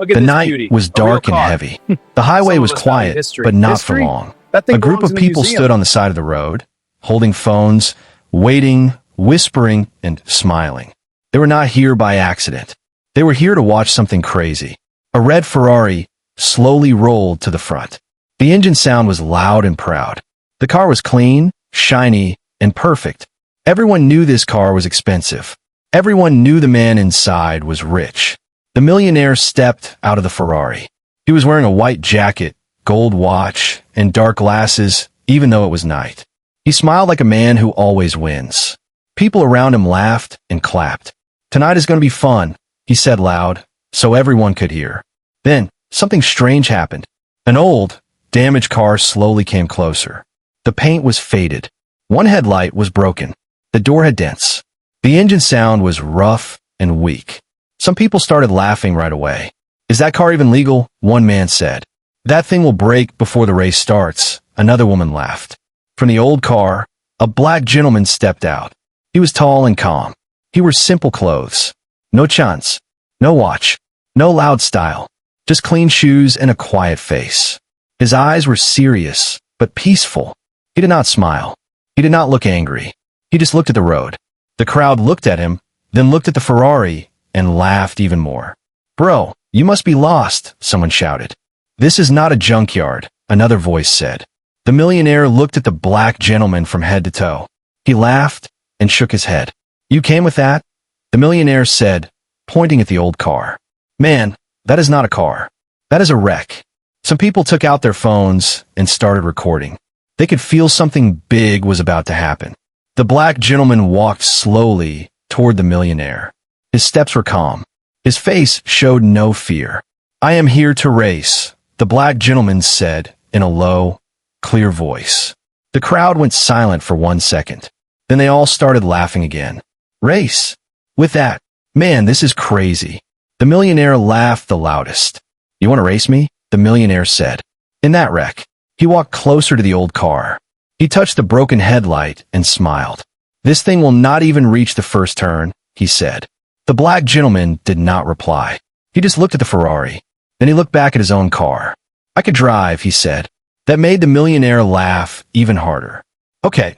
Look at The this night beauty. was A real dark and car. heavy. The highway Some was of us value quiet, history. but not for History? long. That thing A group belongs of in a people museum. stood on the side of the road, holding phones, waiting, whispering, and smiling. They were not here by accident. They were here to watch something crazy. A red Ferrari slowly rolled to the front. The engine sound was loud and proud. The car was clean, shiny, and perfect. Everyone knew this car was expensive. Everyone knew the man inside was rich. The millionaire stepped out of the Ferrari. He was wearing a white jacket, gold watch, and dark glasses, even though it was night. He smiled like a man who always wins. People around him laughed and clapped. "Tonight is going to be fun," he said loud, so everyone could hear. Then, something strange happened. An old, damaged car slowly came closer. The paint was faded. One headlight was broken. The door had dents. The engine sound was rough and weak. Some people started laughing right away. "Is that car even legal?" one man said. "That thing will break before the race starts," another woman laughed. From the old car, a black gentleman stepped out. He was tall and calm. He wore simple clothes. No chance. No watch. No loud style. Just clean shoes and a quiet face. His eyes were serious, but peaceful. He did not smile. He did not look angry. He just looked at the road. The crowd looked at him, then looked at the Ferrari, and laughed even more. "Bro, you must be lost," someone shouted. "This is not a junkyard," another voice said. The millionaire looked at the black gentleman from head to toe. He laughed and shook his head. "You came with that?" The millionaire said, pointing at the old car. "Man, that is not a car. That is a wreck." Some people took out their phones and started recording. They could feel something big was about to happen. The black gentleman walked slowly toward the millionaire. His steps were calm. His face showed no fear. "I am here to race," the black gentleman said in a low, clear voice. The crowd went silent for 1 second. Then they all started laughing again. "Race? With that? Man, this is crazy." The millionaire laughed the loudest. "You want to race me?" the millionaire said. In that wreck, he walked closer to the old car. He touched the broken headlight and smiled. "This thing will not even reach the first turn," he said. The black gentleman did not reply. He just looked at the Ferrari. Then he looked back at his own car. "I could drive," he said. That made the millionaire laugh even harder. Okay,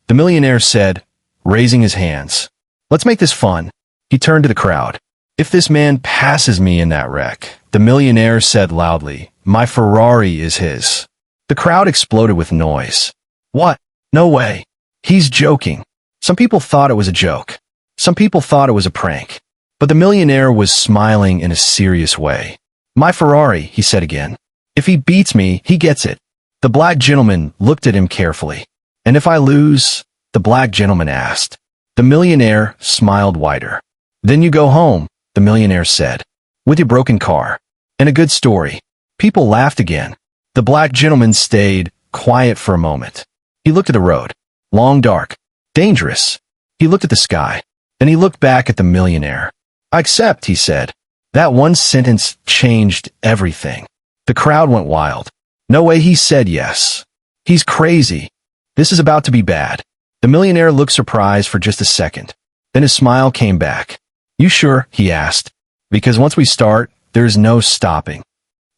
the millionaire said, raising his hands. "Let's make this fun." He turned to the crowd. "If this man passes me in that wreck," the millionaire said loudly, "my Ferrari is his." The crowd exploded with noise. "What? No way. He's joking." Some people thought it was a joke. Some people thought it was a prank. But the millionaire was smiling in a serious way. "My Ferrari," he said again. "If he beats me, he gets it." The black gentleman looked at him carefully. "And if I lose?" the black gentleman asked. The millionaire smiled wider. "Then you go home," the millionaire said, "with your broken car. And a good story." People laughed again. The black gentleman stayed quiet for a moment. He looked at the road. Long, dark, dangerous. He looked at the sky. Then he looked back at the millionaire. "I accept," he said. That one sentence changed everything. The crowd went wild. "No way," he said. "Yes. He's crazy. This is about to be bad." The millionaire looked surprised for just a second. Then his smile came back. "You sure?" he asked. "Because once we start, there's no stopping."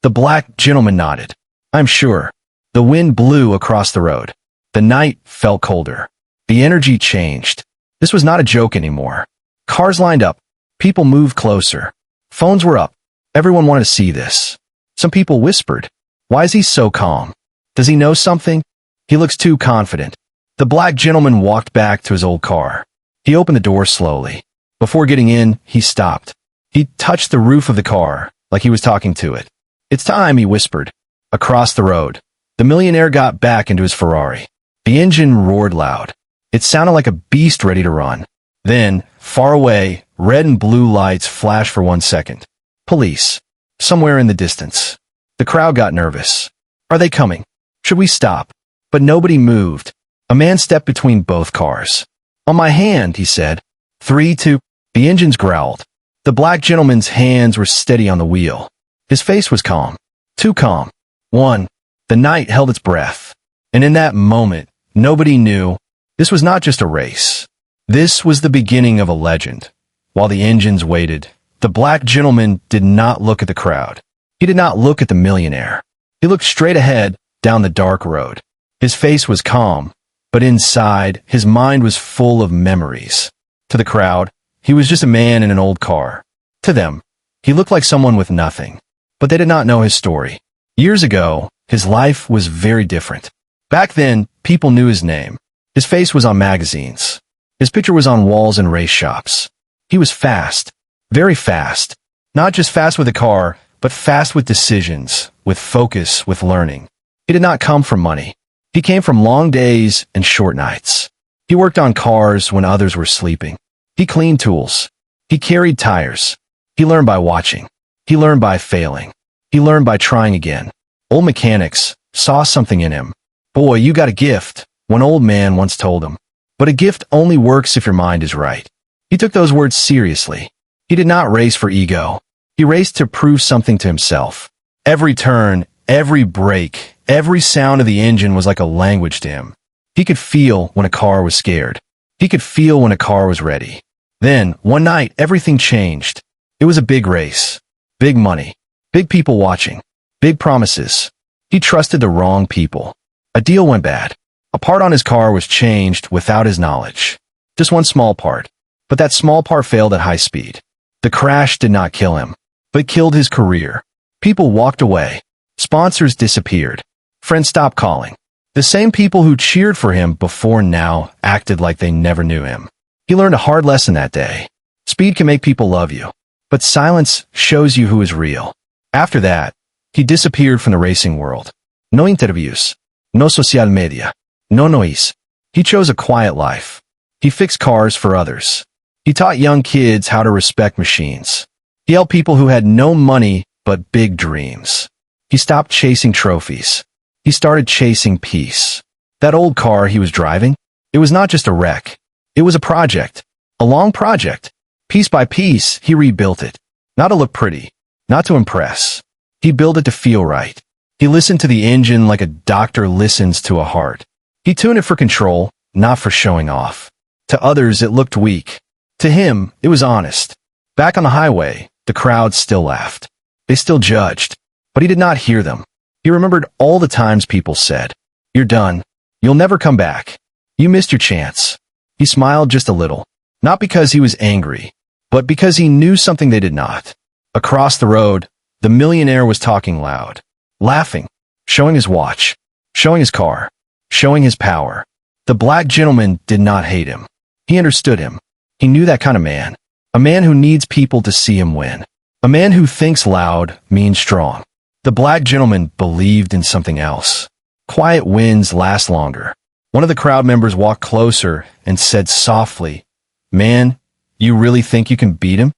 The black gentleman nodded. "I'm sure." The wind blew across the road. The night felt colder. The energy changed. This was not a joke anymore. Cars lined up. People moved closer. Phones were up. Everyone wanted to see this. Some people whispered, "Why is he so calm? Does he know something? He looks too confident." The black gentleman walked back to his old car. He opened the door slowly. Before getting in, he stopped. He touched the roof of the car, like he was talking to it. "It's time," he whispered. Across the road, the millionaire got back into his Ferrari. The engine roared loud. It sounded like a beast ready to run. Then, far away, red and blue lights flashed for 1 second. Police. Somewhere in the distance. The crowd got nervous. Are they coming? Should we stop? But nobody moved. A man stepped between both cars. "On my hand," he said. 3, 2. The engines growled. The black gentleman's hands were steady on the wheel. His face was calm. Too calm. 1. The night held its breath. And in that moment, nobody knew. This was not just a race. This was the beginning of a legend. While the engines waited, The black gentleman did not look at the crowd. He did not look at the millionaire. He looked straight ahead, down the dark road. His face was calm, but inside, his mind was full of memories. To the crowd, he was just a man in an old car. To them, he looked like someone with nothing. But they did not know his story. Years ago, his life was very different. Back then, people knew his name. His face was on magazines. His picture was on walls in race shops. He was fast, very fast. Not just fast with a car, but fast with decisions, with focus, with learning. He did not come from money. He came from long days and short nights. He worked on cars when others were sleeping. He cleaned tools. He carried tires. He learned by watching. He learned by failing. He learned by trying again. Old mechanics saw something in him. "Boy, you got a gift," one old man once told him. But a gift only works if your mind is right. He took those words seriously. He did not race for ego. He raced to prove something to himself. Every turn, every brake, every sound of the engine was like a language to him. He could feel when a car was scared. He could feel when a car was ready. Then, one night, everything changed. It was a big race. Big money. Big people watching. Big promises. He trusted the wrong people. A deal went bad. A part on his car was changed without his knowledge. Just one small part. But that small part failed at high speed. The crash did not kill him, but killed his career. People walked away. Sponsors disappeared. Friends stopped calling. The same people who cheered for him before now acted like they never knew him. He learned a hard lesson that day. Speed can make people love you, but silence shows you who is real. After that, he disappeared from the racing world. No interviews. No social media. No noise. He chose a quiet life. He fixed cars for others. He taught young kids how to respect machines. He helped people who had no money but big dreams. He stopped chasing trophies. He started chasing peace. That old car he was driving, it was not just a wreck. It was a project. A long project. Piece by piece, he rebuilt it. Not to look pretty. Not to impress. He built it to feel right. He listened to the engine like a doctor listens to a heart. He tuned it for control, not for showing off. To others, it looked weak. To him, it was honest. Back on the highway, the crowd still laughed. They still judged. But he did not hear them. He remembered all the times people said, "You're done. You'll never come back. You missed your chance." He smiled just a little. Not because he was angry, but because he knew something they did not. Across the road, the millionaire was talking loud. Laughing. Showing his watch. Showing his car. Showing his power. The black gentleman did not hate him. He understood him. He knew that kind of man. A man who needs people to see him win. A man who thinks loud means strong. The black gentleman believed in something else. Quiet wins last longer. One of the crowd members walked closer and said softly, "Man, you really think you can beat him?"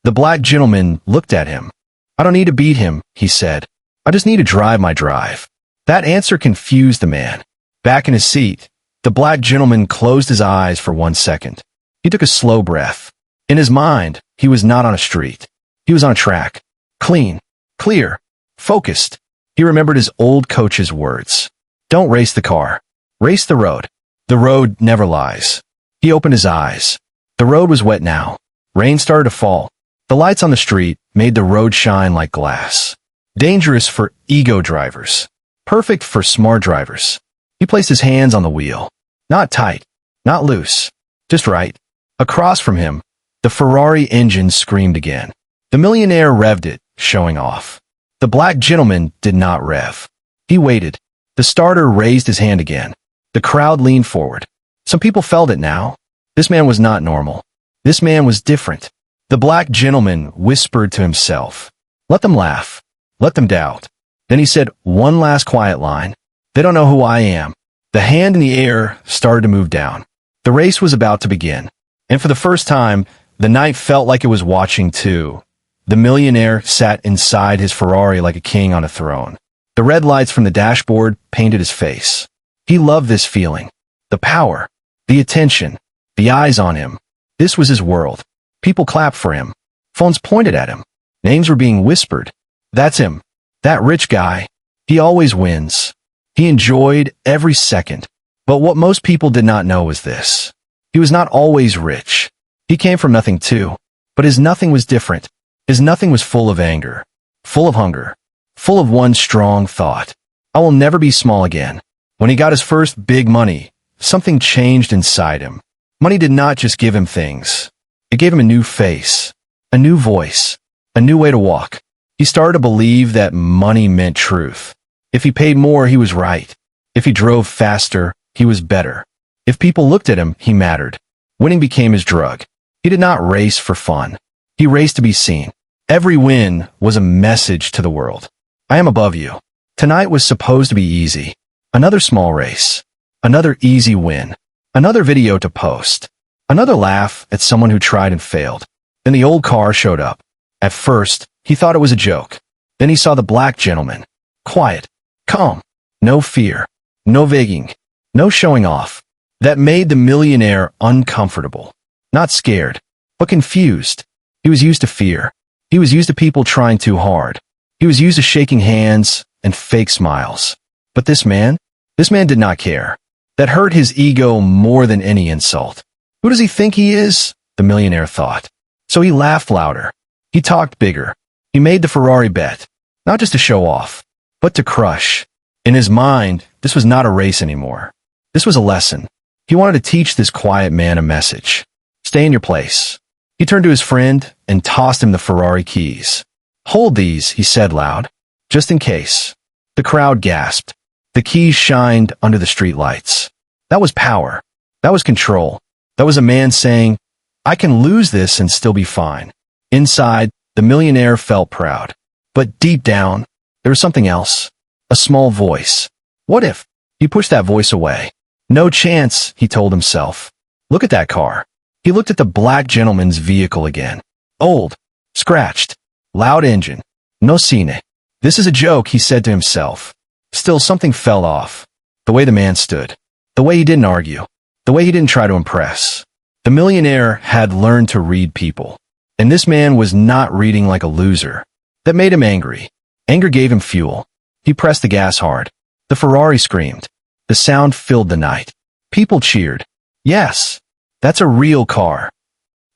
The black gentleman looked at him. "I don't need to beat him," he said. "I just need to drive my drive." That answer confused the man. Back in his seat, the black gentleman closed his eyes for 1 second. He took a slow breath. In his mind, he was not on a street. He was on a track. Clean, clear, focused. He remembered his old coach's words. "Don't race the car. Race the road. The road never lies." He opened his eyes. The road was wet now. Rain started to fall. The lights on the street made the road shine like glass. Dangerous for ego drivers. Perfect for smart drivers. He placed his hands on the wheel. Not tight. Not loose. Just right. Across from him, the Ferrari engine screamed again. The millionaire revved it, showing off. The black gentleman did not rev. He waited. The starter raised his hand again. The crowd leaned forward. Some people felt it now. This man was not normal. This man was different. The black gentleman whispered to himself, "Let them laugh. Let them doubt." Then he said one last quiet line. "They don't know who I am." The hand in the air started to move down. The race was about to begin. And for the first time, the night felt like it was watching too. The millionaire sat inside his Ferrari like a king on a throne. The red lights from the dashboard painted his face. He loved this feeling. The power. The attention. The eyes on him. This was his world. People clapped for him. Phones pointed at him. Names were being whispered. That's him. That rich guy. He always wins. He enjoyed every second. But what most people did not know was this. He was not always rich. He came from nothing too. But his nothing was different. His nothing was full of anger, full of hunger, full of one strong thought. I will never be small again. When he got his first big money, something changed inside him. Money did not just give him things. It gave him a new face, a new voice, a new way to walk. He started to believe that money meant truth. If he paid more, he was right. If he drove faster, he was better. If people looked at him, he mattered. Winning became his drug. He did not race for fun. He raced to be seen. Every win was a message to the world. I am above you. Tonight was supposed to be easy. Another small race. Another easy win. Another video to post. Another laugh at someone who tried and failed. Then the old car showed up. At first, he thought it was a joke. Then he saw the black gentleman. Quiet. Calm. No fear. No begging. No showing off. That made the millionaire uncomfortable. Not scared, but confused. He was used to fear. He was used to people trying too hard. He was used to shaking hands and fake smiles. But this man did not care. That hurt his ego more than any insult. Who does he think he is? The millionaire thought. So he laughed louder. He talked bigger. He made the Ferrari bet, not just to show off, but to crush. In his mind, this was not a race anymore. This was a lesson. He wanted to teach this quiet man a message. Stay in your place. He turned to his friend and tossed him the Ferrari keys. Hold these, he said loud, just in case. The crowd gasped. The keys shined under the street lights. That was power. That was control. That was a man saying, I can lose this and still be fine. Inside, the millionaire felt proud. But deep down, there was something else. A small voice. What if? He pushed that voice away. No chance, he told himself. Look at that car. He looked at the black gentleman's vehicle again. Old. Scratched. Loud engine. No cine. This is a joke, he said to himself. Still, something fell off. The way the man stood. The way he didn't argue. The way he didn't try to impress. The millionaire had learned to read people. And this man was not reading like a loser. That made him angry. Anger gave him fuel. He pressed the gas hard. The Ferrari screamed. The sound filled the night. People cheered. Yes, that's a real car.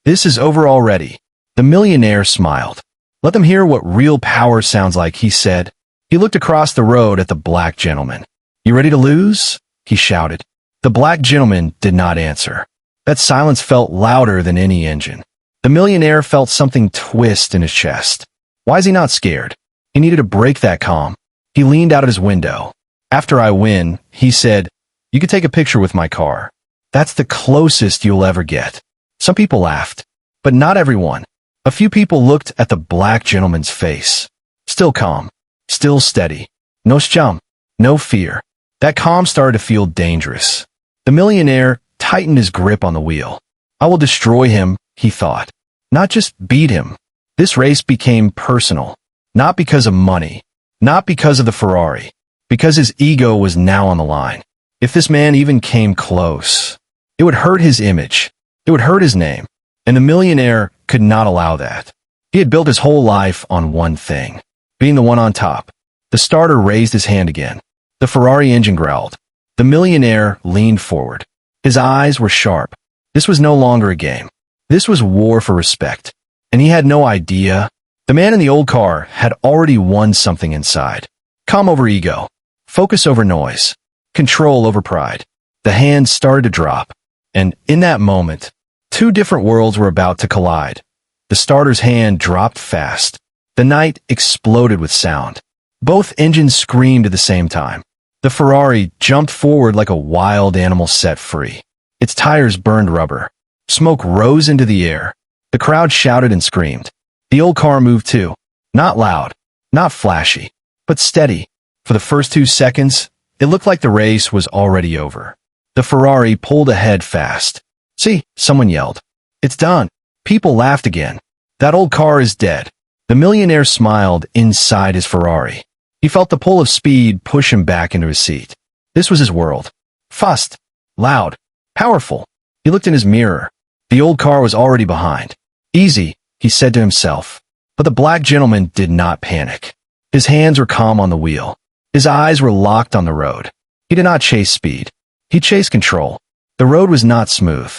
This is over already. The millionaire smiled. Let them hear what real power sounds like, he said. He looked across the road at the black gentleman. You ready to lose? He shouted. The black gentleman did not answer. That silence felt louder than any engine. The millionaire felt something twist in his chest. Why is he not scared? He needed to break that calm. He leaned out of his window. After I win, he said, you could take a picture with my car. That's the closest you'll ever get. Some people laughed, but not everyone. A few people looked at the black gentleman's face. Still calm, still steady. No scum, no fear. That calm started to feel dangerous. The millionaire tightened his grip on the wheel. I will destroy him, he thought. Not just beat him. This race became personal. Not because of money. Not because of the Ferrari. Because his ego was now on the line. If this man even came close, it would hurt his image. It would hurt his name. And the millionaire could not allow that. He had built his whole life on one thing, being the one on top. The starter raised his hand again. The Ferrari engine growled. The millionaire leaned forward. His eyes were sharp. This was no longer a game. This was war for respect. And he had no idea. The man in the old car had already won something inside. Calm over ego. Focus over noise. Control over pride. The hands started to drop. And in that moment, two different worlds were about to collide. The starter's hand dropped fast. The night exploded with sound. Both engines screamed at the same time. The Ferrari jumped forward like a wild animal set free. Its tires burned rubber. Smoke rose into the air. The crowd shouted and screamed. The old car moved too. Not loud, not flashy, but steady. For the first 2 seconds, it looked like the race was already over. The Ferrari pulled ahead fast. See, someone yelled. It's done. People laughed again. That old car is dead. The millionaire smiled inside his Ferrari. He felt the pull of speed push him back into his seat. This was his world. Fast, loud, powerful. He looked in his mirror. The old car was already behind. Easy, he said to himself. But the black gentleman did not panic. His hands were calm on the wheel. His eyes were locked on the road. He did not chase speed. He chased control. The road was not smooth.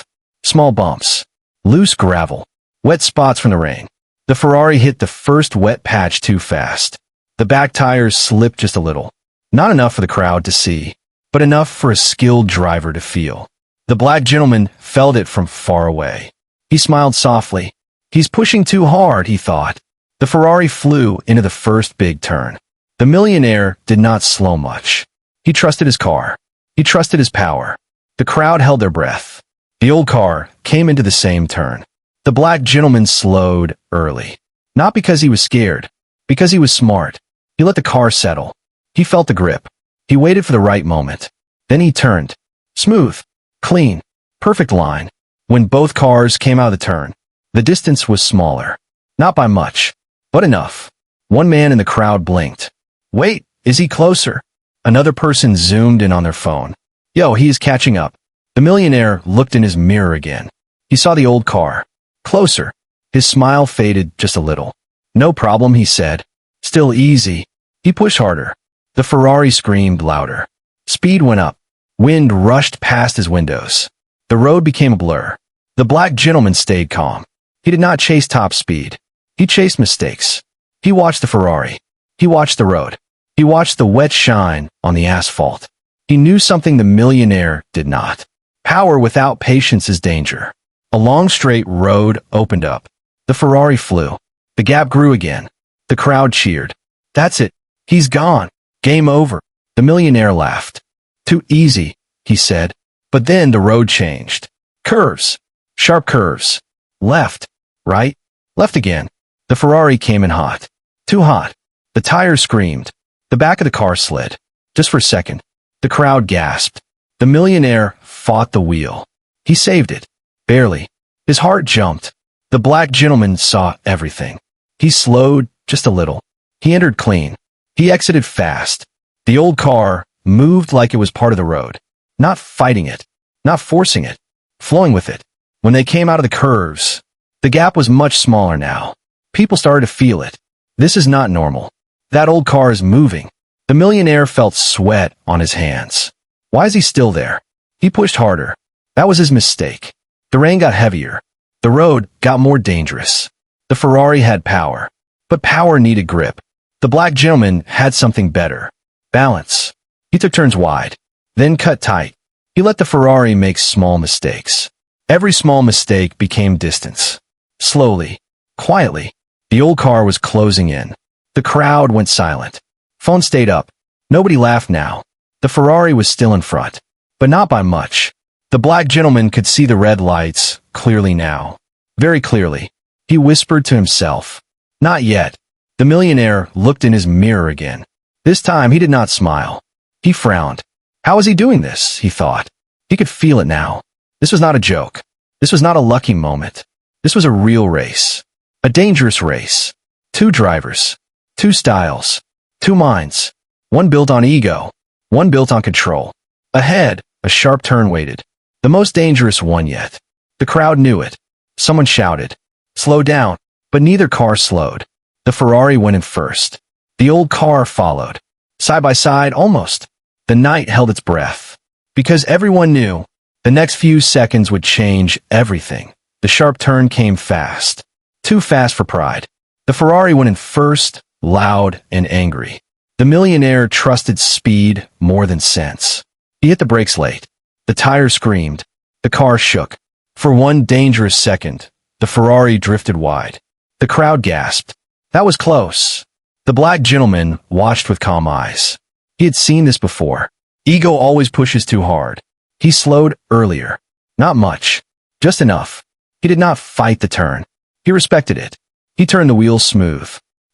Small bumps, loose gravel, wet spots from the rain. The Ferrari hit the first wet patch too fast. The back tires slipped just a little. Not enough for the crowd to see, but enough for a skilled driver to feel. The black gentleman felt it from far away. He smiled softly. He's pushing too hard, he thought. The Ferrari flew into the first big turn. The millionaire did not slow much. He trusted his car. He trusted his power. The crowd held their breath. The old car came into the same turn. The black gentleman slowed early. Not because he was scared, because he was smart. He let the car settle. He felt the grip. He waited for the right moment. Then he turned. Smooth, clean, perfect line. When both cars came out of the turn, the distance was smaller. Not by much, but enough. One man in the crowd blinked. Wait, is he closer? Another person zoomed in on their phone. Yo, he is catching up. The millionaire looked in his mirror again. He saw the old car. Closer. His smile faded just a little. No problem, he said. Still easy. He pushed harder. The Ferrari screamed louder. Speed went up. Wind rushed past his windows. The road became a blur. The black gentleman stayed calm. He did not chase top speed. He chased mistakes. He watched the Ferrari. He watched the road. He watched the wet shine on the asphalt. He knew something the millionaire did not. Power without patience is danger. A long straight road opened up. The Ferrari flew. The gap grew again. The crowd cheered. That's it. He's gone. Game over. The millionaire laughed. Too easy, he said. But then the road changed. Curves. Sharp curves. Left. Right. Left again. The Ferrari came in hot. Too hot. The tires screamed. The back of the car slid. Just for a second. The crowd gasped. The millionaire fought the wheel. He saved it. Barely. His heart jumped. The black gentleman saw everything. He slowed just a little. He entered clean. He exited fast. The old car moved like it was part of the road. Not fighting it. Not forcing it. Flowing with it. When they came out of the curves, the gap was much smaller now. People started to feel it. This is not normal. That old car is moving. The millionaire felt sweat on his hands. Why is he still there? He pushed harder. That was his mistake. The rain got heavier. The road got more dangerous. The Ferrari had power, but power needed grip. The black gentleman had something better. Balance. He took turns wide, then cut tight. He let the Ferrari make small mistakes. Every small mistake became distance. Slowly, quietly, the old car was closing in. The crowd went silent. Phone stayed up. Nobody laughed now. The Ferrari was still in front, but not by much. The black gentleman could see the red lights clearly now. Very clearly. He whispered to himself. Not yet. The millionaire looked in his mirror again. This time he did not smile. He frowned. How was he doing this? He thought. He could feel it now. This was not a joke. This was not a lucky moment. This was a real race. A dangerous race. Two drivers. Two styles. Two minds. One built on ego. One built on control. Ahead, a sharp turn waited. The most dangerous one yet. The crowd knew it. Someone shouted. Slow down. But neither car slowed. The Ferrari went in first. The old car followed. Side by side, almost. The night held its breath. Because everyone knew, the next few seconds would change everything. The sharp turn came fast. Too fast for pride. The Ferrari went in first, loud and angry. The millionaire trusted speed more than sense. He hit the brakes late. The tires screamed. The car shook. For one dangerous second, the Ferrari drifted wide. The crowd gasped. That was close. The black gentleman watched with calm eyes. He had seen this before. Ego always pushes too hard. He slowed earlier. Not much. Just enough. He did not fight the turn. He respected it. He turned the wheels smooth.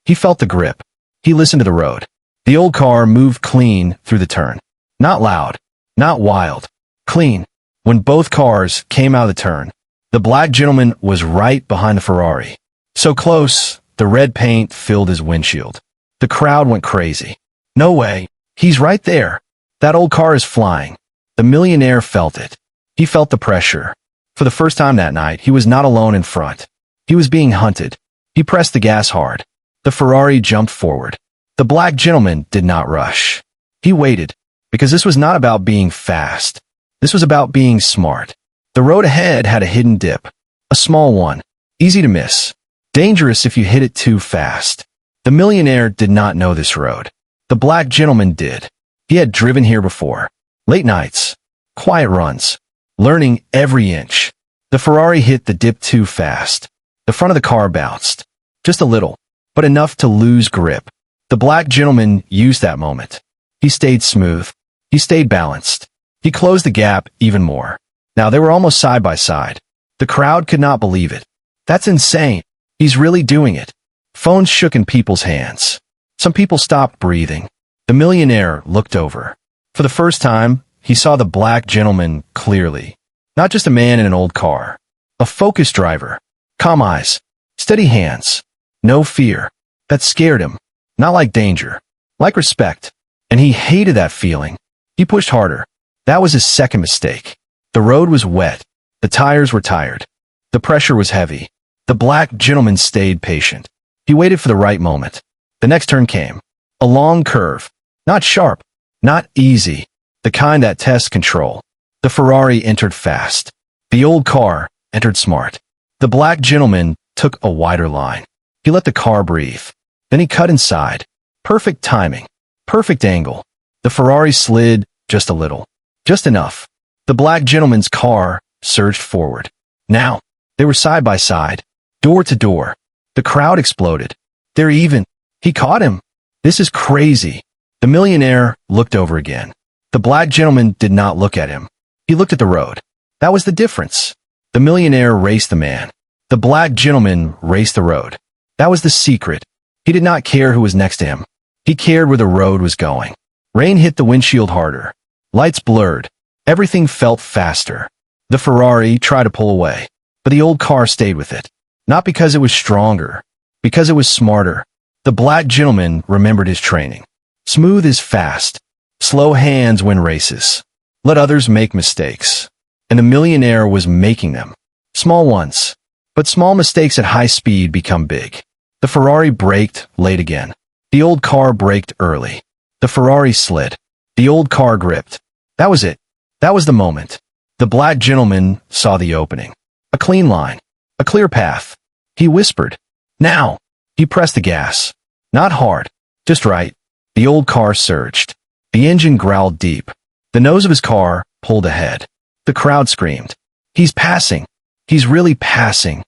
He felt the grip. He listened to the road. The old car moved clean through the turn. Not loud. Not wild. Clean. When both cars came out of the turn, the black gentleman was right behind the Ferrari. So close, the red paint filled his windshield. The crowd went crazy. No way. He's right there. That old car is flying. The millionaire felt it. He felt the pressure. For the first time that night, he was not alone in front. He was being hunted. He pressed the gas hard. The Ferrari jumped forward. The black gentleman did not rush. He waited, because this was not about being fast. This was about being smart. The road ahead had a hidden dip. A small one. Easy to miss. Dangerous if you hit it too fast. The millionaire did not know this road. The black gentleman did. He had driven here before. Late nights. Quiet runs. Learning every inch. The Ferrari hit the dip too fast. The front of the car bounced. Just a little, but enough to lose grip. The black gentleman used that moment. He stayed smooth. He stayed balanced. He closed the gap even more. Now they were almost side by side. The crowd could not believe it. That's insane. He's really doing it. Phones shook in people's hands. Some people stopped breathing. The millionaire looked over. For the first time, he saw the black gentleman clearly. Not just a man in an old car. A focused driver. Calm eyes. Steady hands. No fear. That scared him. Not like danger. Like respect. And he hated that feeling. He pushed harder. That was his second mistake. The road was wet. The tires were tired. The pressure was heavy. The black gentleman stayed patient. He waited for the right moment. The next turn came. A long curve. Not sharp. Not easy. The kind that tests control. The Ferrari entered fast. The old car entered smart. The black gentleman took a wider line. He let the car breathe. Then he cut inside. Perfect timing. Perfect angle. The Ferrari slid just a little. Just enough. The black gentleman's car surged forward. Now, they were side by side. Door to door. The crowd exploded. They're even. He caught him. This is crazy. The millionaire looked over again. The black gentleman did not look at him. He looked at the road. That was the difference. The millionaire raced the man. The black gentleman raced the road. That was the secret. He did not care who was next to him. He cared where the road was going. Rain hit the windshield harder. Lights blurred. Everything felt faster. The Ferrari tried to pull away, but the old car stayed with it. Not because it was stronger, because it was smarter. The black gentleman remembered his training. Smooth is fast. Slow hands win races. Let others make mistakes. And the millionaire was making them. Small ones. But small mistakes at high speed become big. The Ferrari braked late again. The old car braked early. The Ferrari slid. The old car gripped. That was it. That was the moment. The black gentleman saw the opening. A clean line. A clear path. He whispered. Now. He pressed the gas. Not hard. Just right. The old car surged. The engine growled deep. The nose of his car pulled ahead. The crowd screamed. He's passing. He's really passing.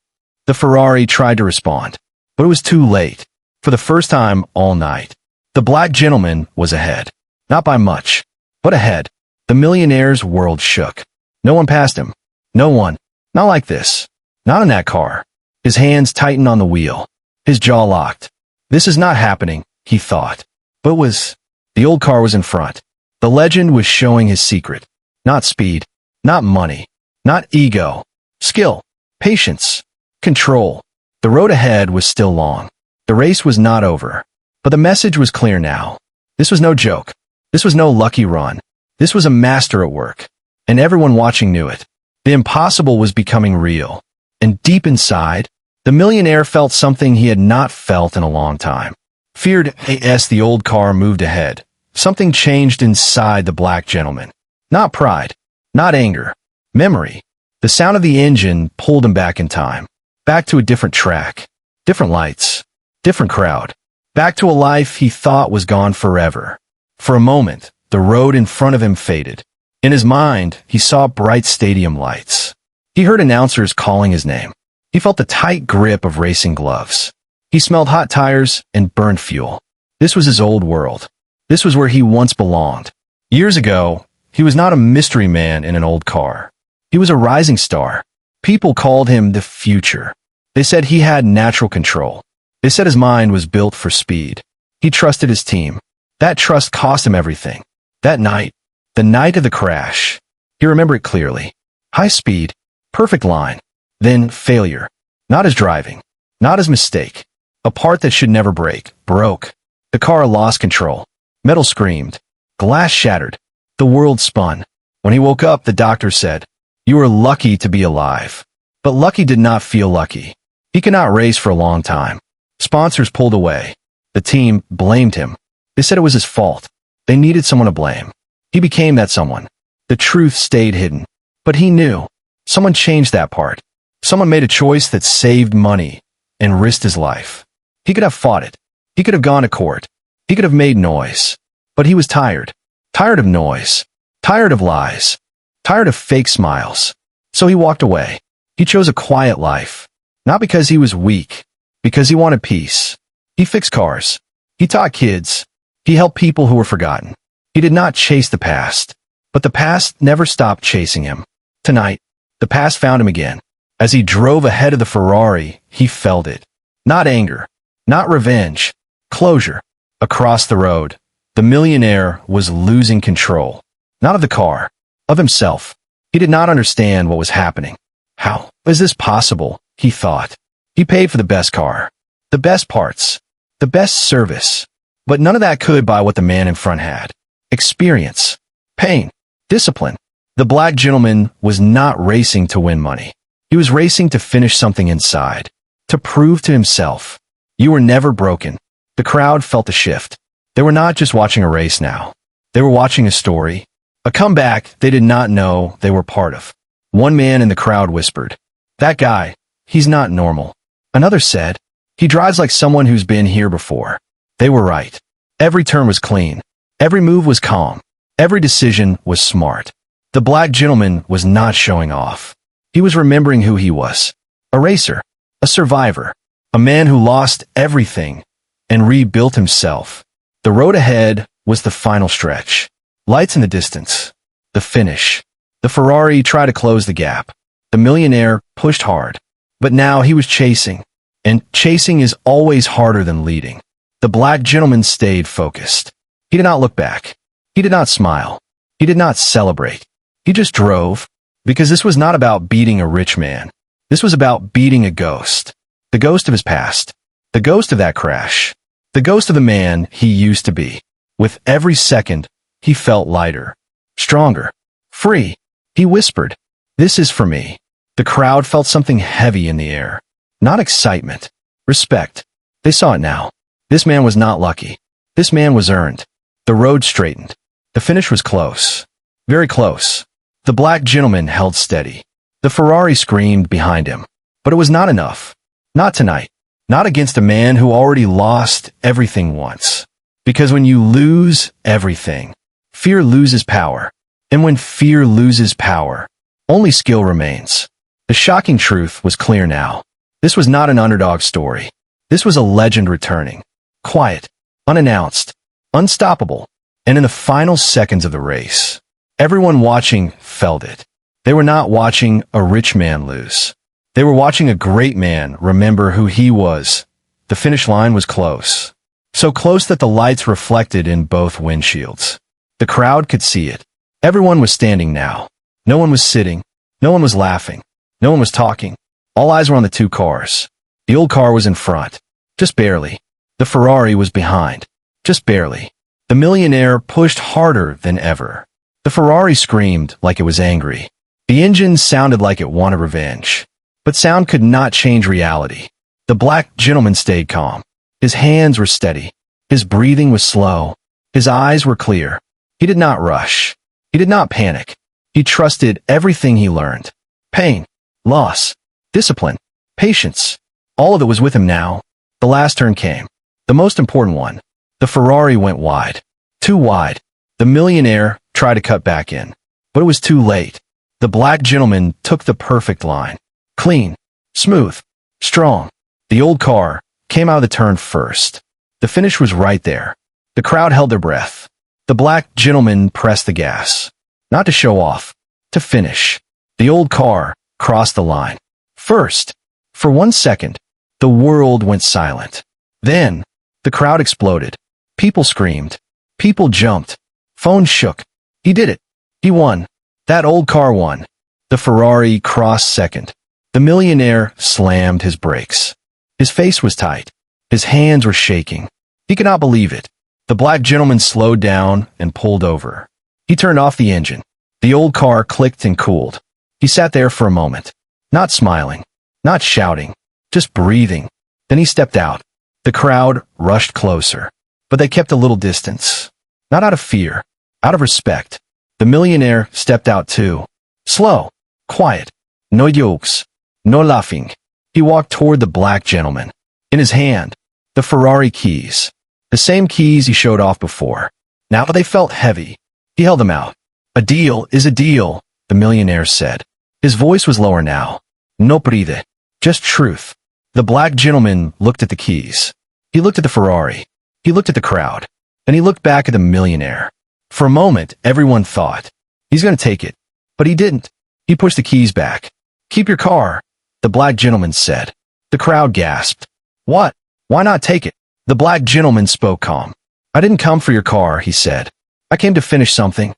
The Ferrari tried to respond, but it was too late. For the first time all night, the black gentleman was ahead. Not by much, but ahead. The millionaire's world shook. No one passed him. No one. Not like this. Not in that car. His hands tightened on the wheel. His jaw locked. This is not happening, he thought. But it was. The old car was in front. The legend was showing his secret. Not speed. Not money. Not ego. Skill. Patience. Control. The road ahead was still long. The race was not over. But the message was clear now. This was no joke. This was no lucky run. This was a master at work. And everyone watching knew it. The impossible was becoming real. And deep inside, the millionaire felt something he had not felt in a long time. Feared as the old car moved ahead. Something changed inside the black gentleman. Not pride. Not anger. Memory. The sound of the engine pulled him back in time. Back to a different track. Different lights. Different crowd. Back to a life he thought was gone forever. For a moment, the road in front of him faded. In his mind, he saw bright stadium lights. He heard announcers calling his name. He felt the tight grip of racing gloves. He smelled hot tires and burned fuel. This was his old world. This was where he once belonged. Years ago, he was not a mystery man in an old car. He was a rising star. People called him the future. They said he had natural control. They said his mind was built for speed. He trusted his team. That trust cost him everything. That night, the night of the crash, he remembered it clearly. High speed, perfect line, then failure. Not his driving, not his mistake. A part that should never break, broke. The car lost control. Metal screamed. Glass shattered. The world spun. When he woke up, the doctor said, "You were lucky to be alive." But lucky did not feel lucky. He could not race for a long time. Sponsors pulled away. The team blamed him. They said it was his fault. They needed someone to blame. He became that someone. The truth stayed hidden. But he knew. Someone changed that part. Someone made a choice that saved money, and risked his life. He could have fought it. He could have gone to court. He could have made noise. But he was tired. Tired of noise. Tired of lies. Tired of fake smiles. So he walked away. He chose a quiet life. Not because he was weak. Because he wanted peace. He fixed cars. He taught kids. He helped people who were forgotten. He did not chase the past. But the past never stopped chasing him. Tonight, the past found him again. As he drove ahead of the Ferrari, he felt it. Not anger. Not revenge. Closure. Across the road, the millionaire was losing control. Not of the car. Of himself. He did not understand what was happening. How is this possible? He thought. He paid for the best car. The best parts. The best service. But none of that could buy what the man in front had. Experience. Pain. Discipline. The black gentleman was not racing to win money. He was racing to finish something inside. To prove to himself. You were never broken. The crowd felt the shift. They were not just watching a race now. They were watching a story. A comeback they did not know they were part of. One man in the crowd whispered, "That guy, he's not normal." Another said, "He drives like someone who's been here before." They were right. Every turn was clean. Every move was calm. Every decision was smart. The black gentleman was not showing off. He was remembering who he was. A racer. A survivor. A man who lost everything and rebuilt himself. The road ahead was the final stretch. Lights in the distance. The finish. The Ferrari tried to close the gap. The millionaire pushed hard. But now he was chasing. And chasing is always harder than leading. The black gentleman stayed focused. He did not look back. He did not smile. He did not celebrate. He just drove. Because this was not about beating a rich man. This was about beating a ghost. The ghost of his past. The ghost of that crash. The ghost of the man he used to be. With every second, he felt lighter. Stronger. Free. He whispered, "This is for me." The crowd felt something heavy in the air. Not excitement. Respect. They saw it now. This man was not lucky. This man was earned. The road straightened. The finish was close. Very close. The black gentleman held steady. The Ferrari screamed behind him. But it was not enough. Not tonight. Not against a man who already lost everything once. Because when you lose everything, fear loses power. And when fear loses power, only skill remains. The shocking truth was clear now. This was not an underdog story. This was a legend returning. Quiet. Unannounced. Unstoppable. And in the final seconds of the race, everyone watching felt it. They were not watching a rich man lose. They were watching a great man remember who he was. The finish line was close. So close that the lights reflected in both windshields. The crowd could see it. Everyone was standing now. No one was sitting. No one was laughing. No one was talking. All eyes were on the two cars. The old car was in front. Just barely. The Ferrari was behind. Just barely. The millionaire pushed harder than ever. The Ferrari screamed like it was angry. The engine sounded like it wanted revenge. But sound could not change reality. The black gentleman stayed calm. His hands were steady. His breathing was slow. His eyes were clear. He did not rush. He did not panic. He trusted everything he learned. Pain, loss, discipline, patience. All of it was with him now. The last turn came. The most important one. The Ferrari went wide. Too wide. The millionaire tried to cut back in. But it was too late. The black gentleman took the perfect line. Clean, smooth, strong. The old car came out of the turn first. The finish was right there. The crowd held their breath. The black gentleman pressed the gas. Not to show off. To finish. The old car crossed the line. First. For 1 second, the world went silent. Then, the crowd exploded. People screamed. People jumped. Phones shook. He did it. He won. That old car won. The Ferrari crossed second. The millionaire slammed his brakes. His face was tight. His hands were shaking. He could not believe it. The black gentleman slowed down and pulled over. He turned off the engine. The old car clicked and cooled. He sat there for a moment. Not smiling. Not shouting. Just breathing. Then he stepped out. The crowd rushed closer. But they kept a little distance. Not out of fear. Out of respect. The millionaire stepped out too. Slow. Quiet. No jokes. No laughing. He walked toward the black gentleman. In his hand, the Ferrari keys. The same keys he showed off before. Now they felt heavy. He held them out. "A deal is a deal," the millionaire said. His voice was lower now. "No pride. Just truth." The black gentleman looked at the keys. He looked at the Ferrari. He looked at the crowd. Then he looked back at the millionaire. For a moment, everyone thought, he's going to take it. But he didn't. He pushed the keys back. "Keep your car," the black gentleman said. The crowd gasped. "What? Why not take it?" The black gentleman spoke calm. "I didn't come for your car," he said. "I came to finish something."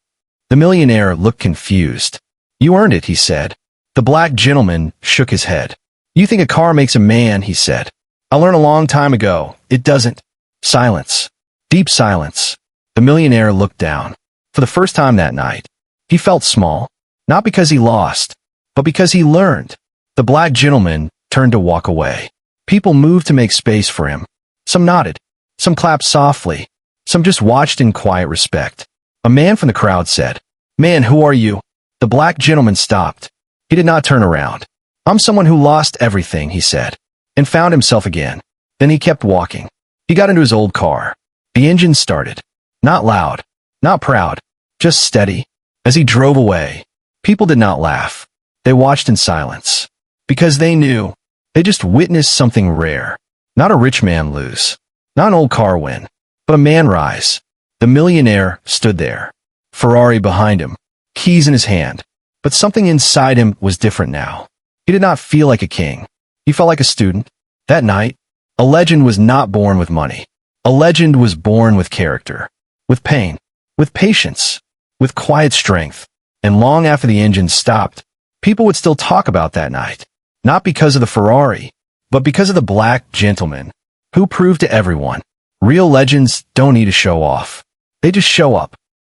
The millionaire looked confused. "You earned it," he said. The black gentleman shook his head. "You think a car makes a man," he said. "I learned a long time ago. It doesn't." Silence. Deep silence. The millionaire looked down. For the first time that night, he felt small. Not because he lost, but because he learned. The black gentleman turned to walk away. People moved to make space for him. Some nodded. Some clapped softly. Some just watched in quiet respect. A man from the crowd said, "Man, who are you?" The black gentleman stopped. He did not turn around. "I'm someone who lost everything," he said, and found himself again. Then he kept walking. He got into his old car. The engine started. Not loud, not proud, just steady. As he drove away, people did not laugh. They watched in silence. Because they knew. They just witnessed something rare. Not a rich man lose. Not an old car win. But a man rise. The millionaire stood there. Ferrari behind him. Keys in his hand. But something inside him was different now. He did not feel like a king. He felt like a student. That night, a legend was not born with money. A legend was born with character. With pain. With patience. With quiet strength. And long after the engine stopped, people would still talk about that night. Not because of the Ferrari, but because of the black gentleman, who proved to everyone, real legends don't need to show off. They just show up.